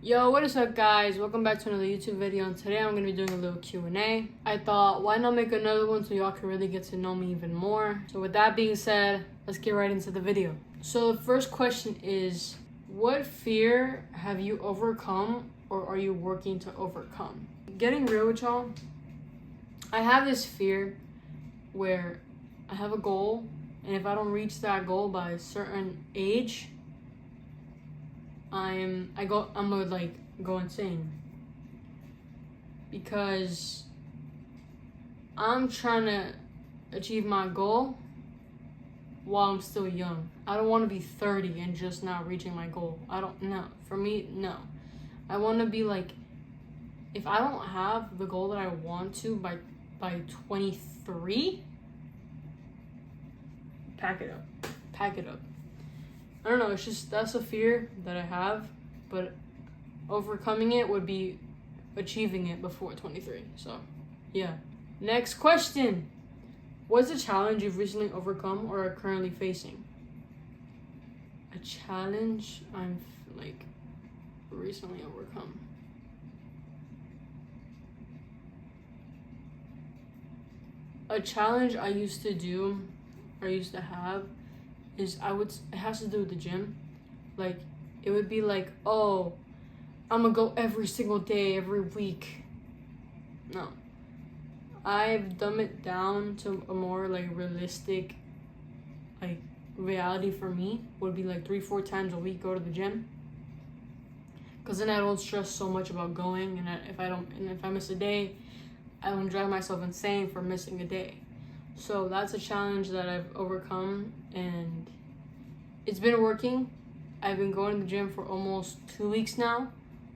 Yo, what is up guys? Welcome back to another YouTube video, and today I'm going to be doing a little Q&A. I thought, why not make another one so y'all can really get to know me even more. So with that being said, let's get right into the video. So the first question is, what fear have you overcome or are you working to overcome? Getting real with y'all, I have this fear where I have a goal, and if I don't reach that goal by a certain age, I'm gonna like go insane, because I'm trying to achieve my goal while I'm still young. I don't want to be 30 and just not reaching my goal. For me, no. I want to be like, if I don't have the goal that I want to by 23, pack it up. I don't know, it's just, that's a fear that I have, but overcoming it would be achieving it before 23, so yeah. Next question. What's a challenge you've recently overcome or are currently facing? A challenge I'm recently overcome. A challenge I used to have is it has to do with the gym. Like, it would be like, oh, I'm gonna go every single day, every week. No. I've dumbed it down to a more like realistic, like, reality for me would be like 3-4 times a week go to the gym. Cause then I don't stress so much about going, and if I miss a day, I don't drive myself insane for missing a day. So that's a challenge that I've overcome, and it's been working. I've been going to the gym for almost 2 weeks now,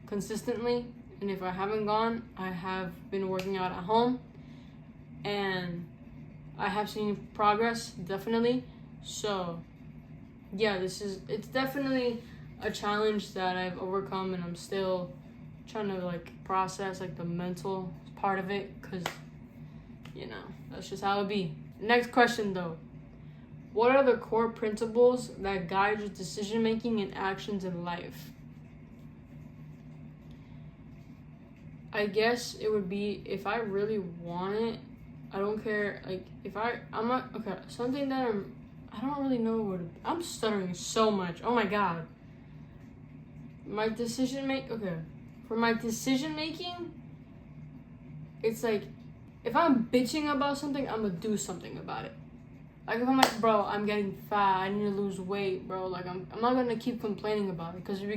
consistently. And if I haven't gone, I have been working out at home, and I have seen progress, definitely. So yeah, it's definitely a challenge that I've overcome, and I'm still trying to like process like the mental part of it, because that's just how it be. Next question though. What are the core principles that guide your decision making and actions in life? I guess it would be, if I really want it, I don't care, like something that I don't really know what, I'm stuttering so much. Oh my god. For my decision making, it's like, if I'm bitching about something, I'm gonna do something about it. Like, if I'm like, bro, I'm getting fat, I need to lose weight, bro. Like, I'm not gonna keep complaining about it. Because if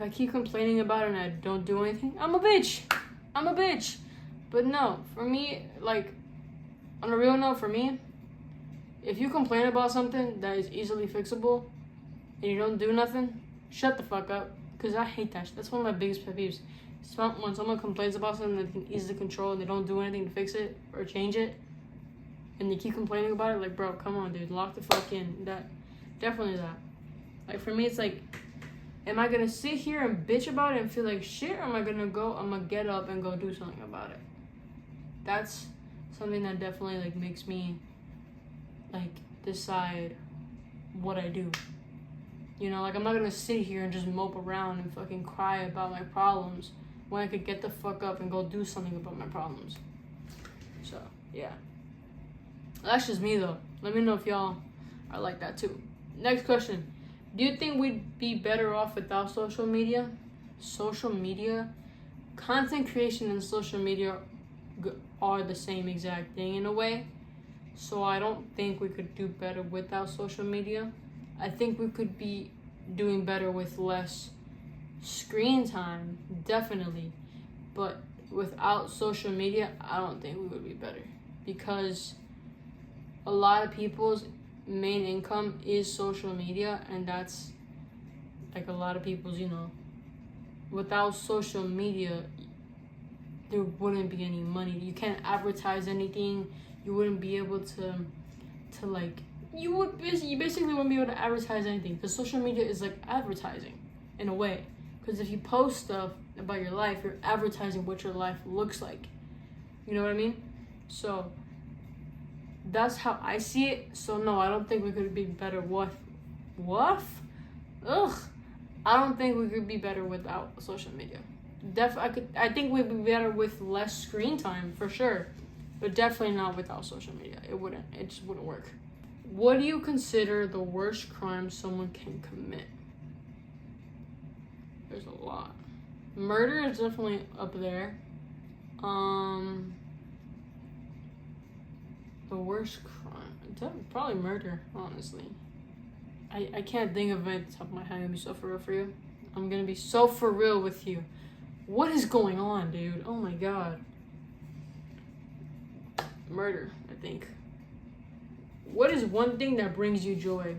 I keep complaining about it and I don't do anything, I'm a bitch. But no, for me, like, on a real note, for me, if you complain about something that is easily fixable and you don't do nothing, shut the fuck up. Because I hate that shit. That's one of my biggest pet peeves. When someone complains about something that they can easily control and they don't do anything to fix it or change it, and they keep complaining about it, like, bro, come on, dude, lock the fuck in. Definitely that. Like, for me, it's like, am I gonna sit here and bitch about it and feel like shit, or am I gonna get up and go do something about it? That's something that definitely like makes me like decide what I do. Like, I'm not gonna sit here and just mope around and fucking cry about my problems when I could get the fuck up and go do something about my problems. So, yeah. That's just me, though. Let me know if y'all are like that, too. Next question. Do you think we'd be better off without social media? Content creation and social media are the same exact thing in a way. So I don't think we could do better without social media. I think we could be doing better with less screen time, definitely. But without social media, I don't think we would be better. Because a lot of people's main income is social media, and that's like a lot of people's, without social media, there wouldn't be any money. You can't advertise anything. You wouldn't be able to like, you basically wouldn't be able to advertise anything, because social media is like advertising in a way. Because if you post stuff about your life, you're advertising what your life looks like. You know what I mean? So that's how I see it. So no, I don't think we could be better. What? Ugh. I don't think we could be better without social media. I think we'd be better with less screen time for sure, but definitely not without social media. It just wouldn't work. What do you consider the worst crime someone can commit? There's a lot. Murder is definitely up there. The worst crime, probably murder, honestly. I can't think of it at the top of my head. I'm gonna be so for real for you. I'm gonna be so for real with you. What is going on, dude? Oh my god. Murder, I think. What is one thing that brings you joy?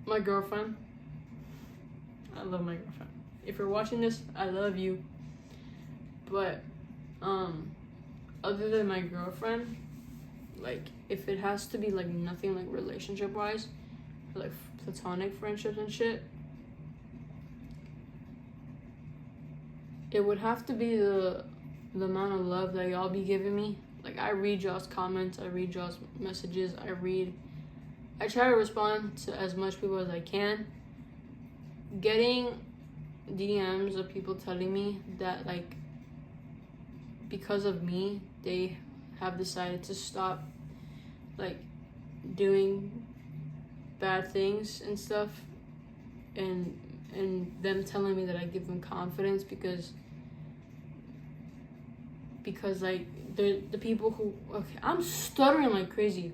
My girlfriend. I love my girlfriend. If you're watching this, I love you. But, other than my girlfriend, like, if it has to be, like, nothing, like, relationship-wise, like, platonic friendships and shit, it would have to be the amount of love that y'all be giving me. Like, I read y'all's comments, I read y'all's messages, I try to respond to as much people as I can. Getting DMs of people telling me that, like, because of me, they have decided to stop, like, doing bad things and stuff, and them telling me that I give them confidence because like, the people who, okay, I'm stuttering like crazy,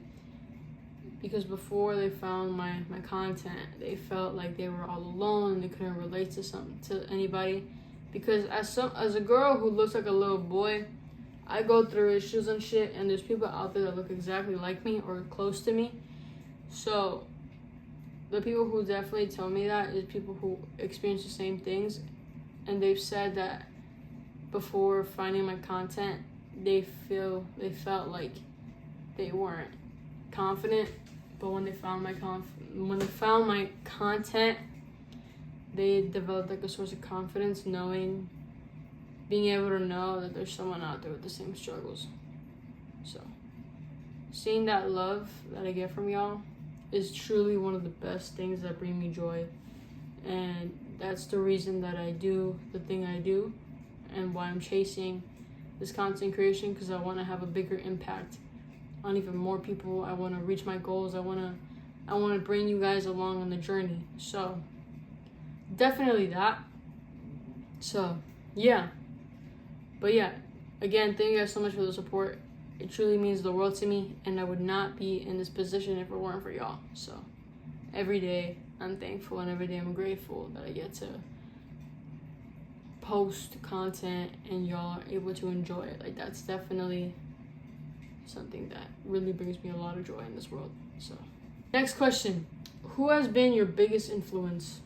because before they found my content, they felt like they were all alone, they couldn't relate to anybody, because as a girl who looks like a little boy, I go through issues and shit, and there's people out there that look exactly like me or close to me. So the people who definitely tell me that is people who experience the same things, and they've said that before finding my content, they felt like they weren't confident, but when they found my content, they developed, like, a source of confidence, being able to know that there's someone out there with the same struggles. So seeing that love that I get from y'all is truly one of the best things that bring me joy, and that's the reason that I do the thing I do, and why I'm chasing this content creation, because I want to have a bigger impact on even more people. I want to reach my goals. I want to bring you guys along on the journey. So definitely that. So yeah, but yeah, again, thank you guys so much for the support. It truly means the world to me, and I would not be in this position if it weren't for y'all. So every day I'm thankful, and every day I'm grateful that I get to post content and y'all are able to enjoy it. Like, that's definitely something that really brings me a lot of joy in this world. So next question, who has been your biggest influence?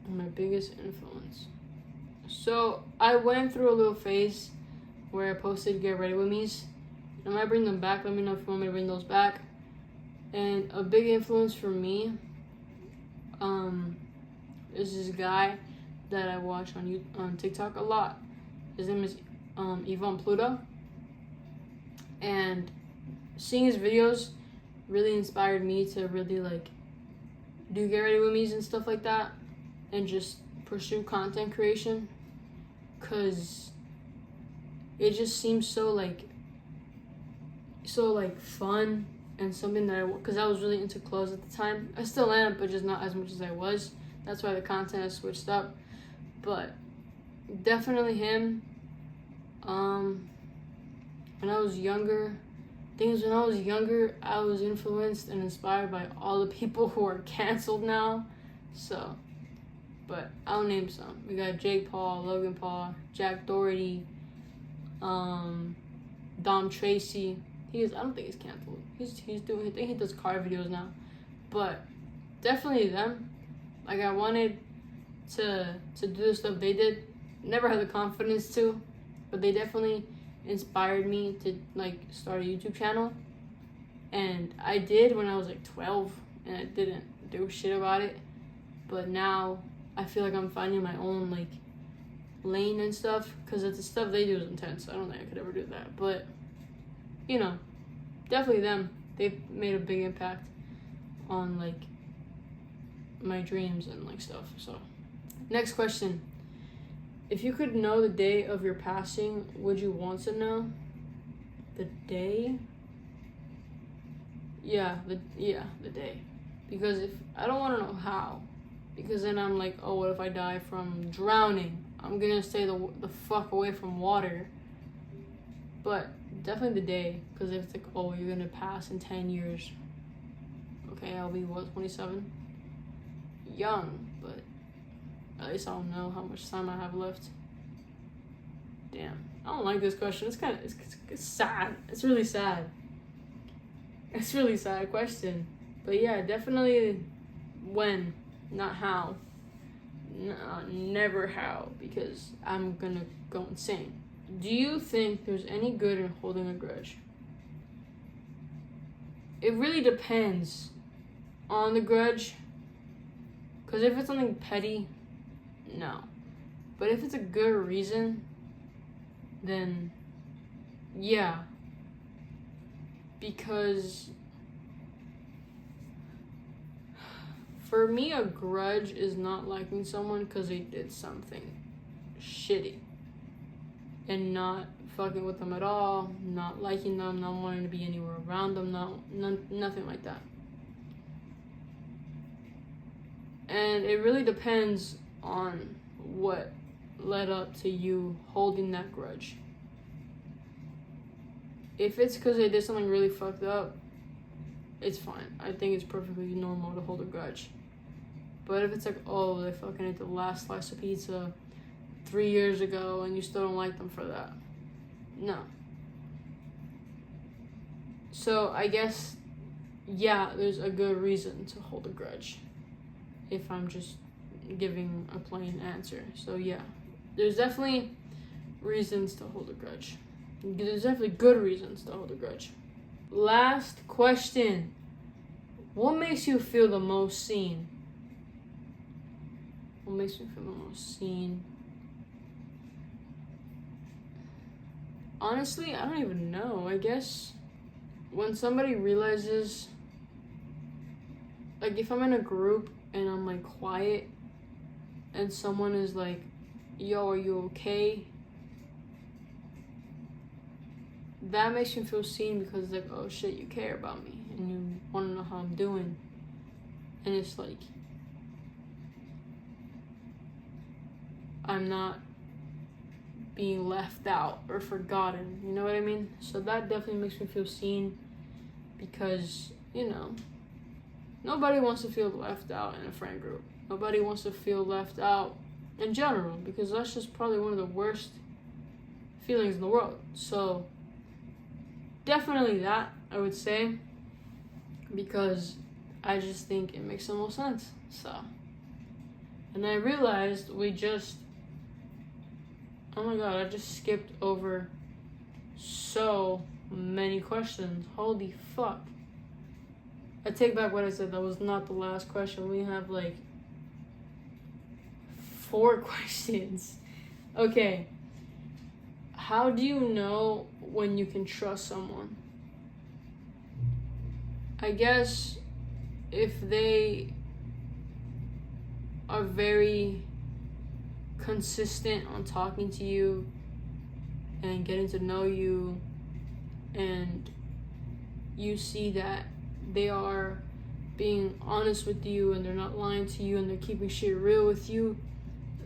My biggest influence. So I went through a little phase where I posted Get Ready With Me's. I might bring them back. Let me know if you want me to bring those back. And a big influence for me is this guy that I watch on TikTok a lot. His name is Yvonne Pluto. And seeing his videos really inspired me to really, like, do Get Ready With Me's and stuff like that, and just pursue content creation, because it just seems so fun, and something that because I was really into clothes at the time. I still am, but just not as much as I was. That's why the content has switched up. But definitely him. When I was younger, I was influenced and inspired by all the people who are canceled now. So, but I'll name some. We got Jake Paul, Logan Paul, Jack Doherty, Dom Tracy. I don't think he's canceled. He's doing. I think he does car videos now. But definitely them. Like, I wanted to do the stuff they did. Never had the confidence to, but they definitely inspired me to, like, start a YouTube channel. And I did when I was like 12, and I didn't do shit about it. But now I feel like I'm finding my own, like, lane and stuff, because the stuff they do is intense. I don't think I could ever do that. But, you know, definitely them. They've made a big impact on, like, my dreams and like stuff. So, next question. If you could know the day of your passing, would you want to know the day? Yeah, the day. Because if I don't want to know how, because then I'm like, oh, what if I die from drowning? I'm gonna stay the fuck away from water. But definitely the day, because if it's like, oh, you're gonna pass in 10 years. Okay, I'll be, what, 27? Young, but at least I'll know how much time I have left. Damn, I don't like this question. It's kind of, it's sad. It's really sad. It's really sad question. But yeah, definitely when, not how. No, never how, because I'm gonna go insane. Do you think there's any good in holding a grudge? It really depends on the grudge. Because if it's something petty, no. But if it's a good reason, then yeah. Because for me, a grudge is not liking someone because they did something shitty. And not fucking with them at all, not liking them, not wanting to be anywhere around them, nothing like that. And it really depends on what led up to you holding that grudge. If it's because they did something really fucked up, it's fine. I think it's perfectly normal to hold a grudge. But if it's like, oh, they fucking ate the last slice of pizza 3 years ago and you still don't like them for that, no. So I guess, yeah, there's a good reason to hold a grudge if I'm just giving a plain answer. So yeah, there's definitely reasons to hold a grudge. There's definitely good reasons to hold a grudge. Last question. What makes you feel the most seen? What makes me feel the most seen? Honestly, I don't even know. I guess when somebody realizes, like if I'm in a group and I'm like quiet and someone is like, yo, are you okay? That makes me feel seen because it's like, oh shit, you care about me and you want to know how I'm doing. And it's like, I'm not being left out or forgotten, you know what I mean? So that definitely makes me feel seen because, you know, nobody wants to feel left out in a friend group. Nobody wants to feel left out in general because that's just probably one of the worst feelings in the world. So definitely that, I would say, because I just think it makes the most sense. So, and I realized oh my god, I just skipped over so many questions. Holy fuck. I take back what I said. That was not the last question. We have like 4 questions. Okay. How do you know when you can trust someone? I guess if they are very consistent on talking to you and getting to know you, and you see that they are being honest with you and they're not lying to you and they're keeping shit real with you,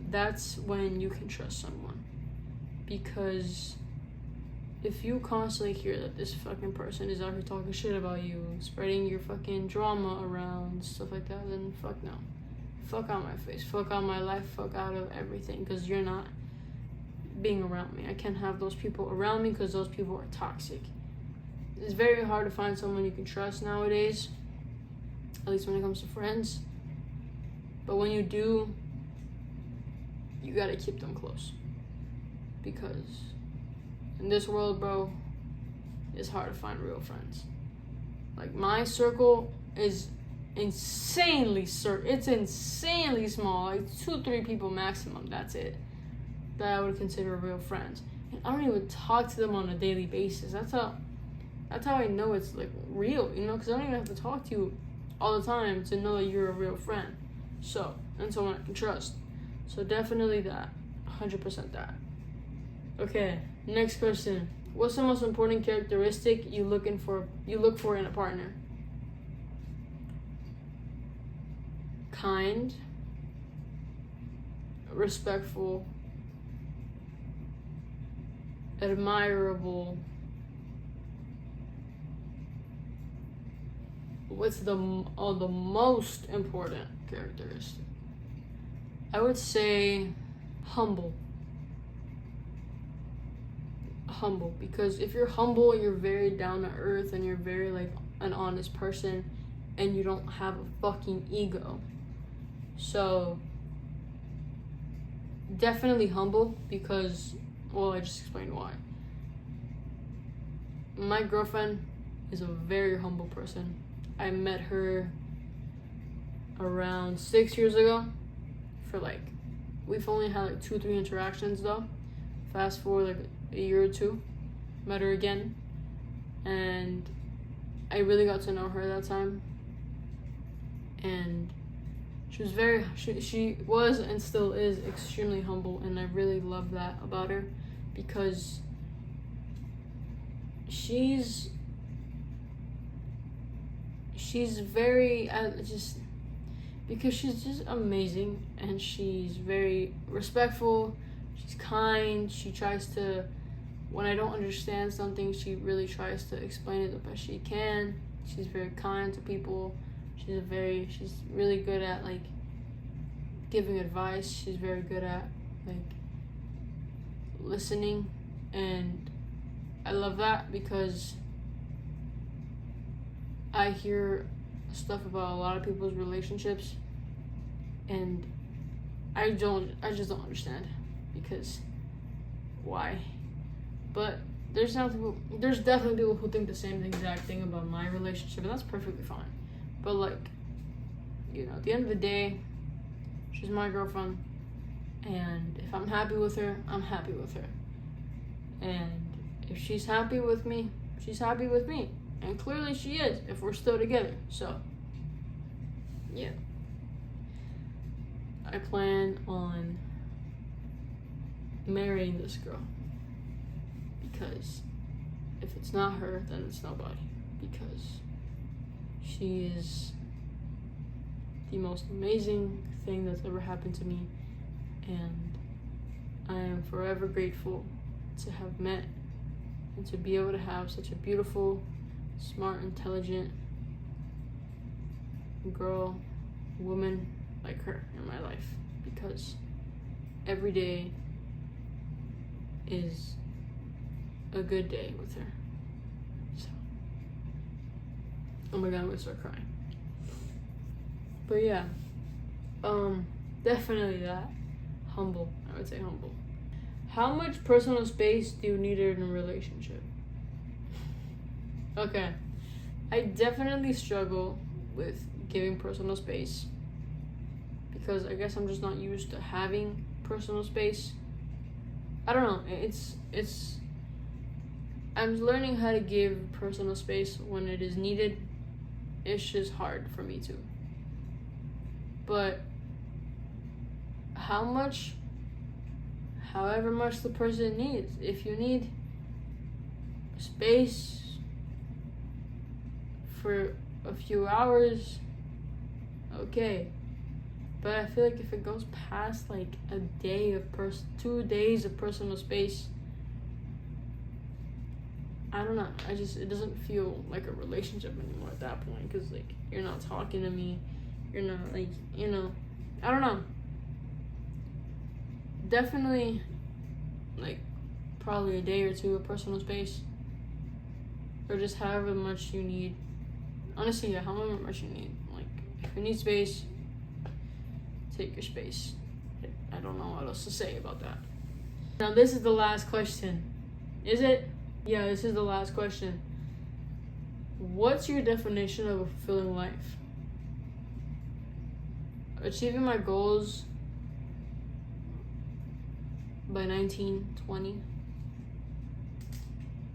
that's when you can trust someone. Because if you constantly hear that this fucking person is out here talking shit about you, spreading your fucking drama around, stuff like that, then fuck no. Fuck out my face, fuck out my life, fuck out of everything, because you're not being around me. I can't have those people around me because those people are toxic. It's very hard to find someone you can trust nowadays, at least when it comes to friends. But when you do, you gotta keep them close. Because in this world, bro, it's hard to find real friends. Like, my circle is insanely small, like 2-3 people maximum, that's it, that I would consider real friends. And I don't even talk to them on a daily basis. That's how I know it's like real, you know, because I don't even have to talk to you all the time to know that you're a real friend. So, and someone I can trust. So definitely that. 100% that. Okay, next question. What's the most important characteristic you look for in a partner? Kind, respectful, admirable. What's the most important characteristic? I would say humble. Humble, because if you're humble, you're very down to earth and you're very like an honest person and you don't have a fucking ego. So definitely humble, because, well, I just explained why. My girlfriend is a very humble person. I met her around 6 years ago. We've only had like 2-3 interactions though. Fast forward like a year or two, met her again, and I really got to know her that time. And she was and still is extremely humble, and I really love that about her, because she's very because she's just amazing, and she's very respectful, she's kind, she tries to, when I don't understand something, she really tries to explain it the best she can. She's very kind to people. She's really good at like giving advice. She's very good at like listening, and I love that, because I hear stuff about a lot of people's relationships, and I just don't understand, because why? But there's definitely people who think the same exact thing about my relationship, and that's perfectly fine. But like, at the end of the day, she's my girlfriend, and if I'm happy with her, I'm happy with her. And if she's happy with me, she's happy with me. And clearly she is, if we're still together. So, yeah. I plan on marrying this girl, because if it's not her, then it's nobody, because she is the most amazing thing that's ever happened to me, and I am forever grateful to have met and to be able to have such a beautiful, smart, intelligent woman like her in my life, because every day is a good day with her. So, oh my god, I'm gonna start crying. But yeah, definitely that. Humble, I would say humble. How much personal space do you need in a relationship? Okay, I definitely struggle with giving personal space, because I guess I'm just not used to having personal space. I don't know, I'm learning how to give personal space when it is needed. It's just hard for me to. But however much the person needs. If you need space for a few hours, okay. But I feel like if it goes past like a day of 2 days of personal space, I don't know. It doesn't feel like a relationship anymore at that point, because like you're not talking to me, you're not like, I don't know. Definitely like probably a day or two of personal space, or just however much you need. Honestly, yeah, however much you need. Like if you need space, take your space. I don't know what else to say about that. Now this is the last question. Is it? Yeah, this is the last question. What's your definition of a fulfilling life? Achieving my goals by 19, 20.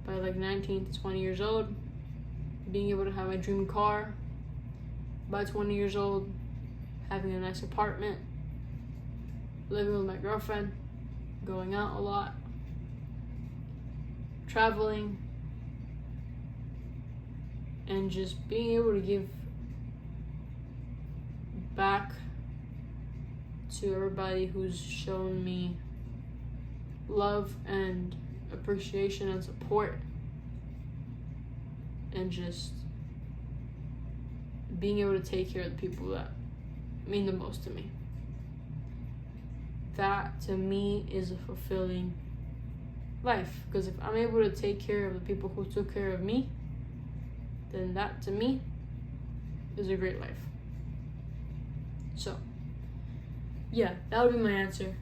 By like 19 to 20 years old. Being able to have my dream car by 20 years old. having a nice apartment, living with my girlfriend, going out a lot, traveling, and just being able to give back to everybody who's shown me love and appreciation and support, and just being able to take care of the people that mean the most to me. That to me is a fulfilling life, because if I'm able to take care of the people who took care of me, then that to me is a great life. So yeah, that would be my answer.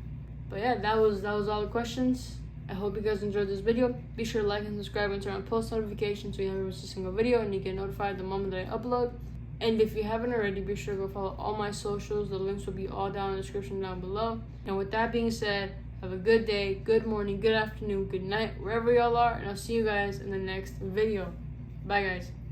But yeah, that was all the questions. I hope you guys enjoyed this video. Be sure to like and subscribe and turn on post notifications so you never miss a single video and you get notified the moment that I upload. And if you haven't already, be sure to go follow all my socials. The links will be all down in the description down below. And with that being said, have a good day, good morning, good afternoon, good night, wherever y'all are, and I'll see you guys in the next video. Bye guys.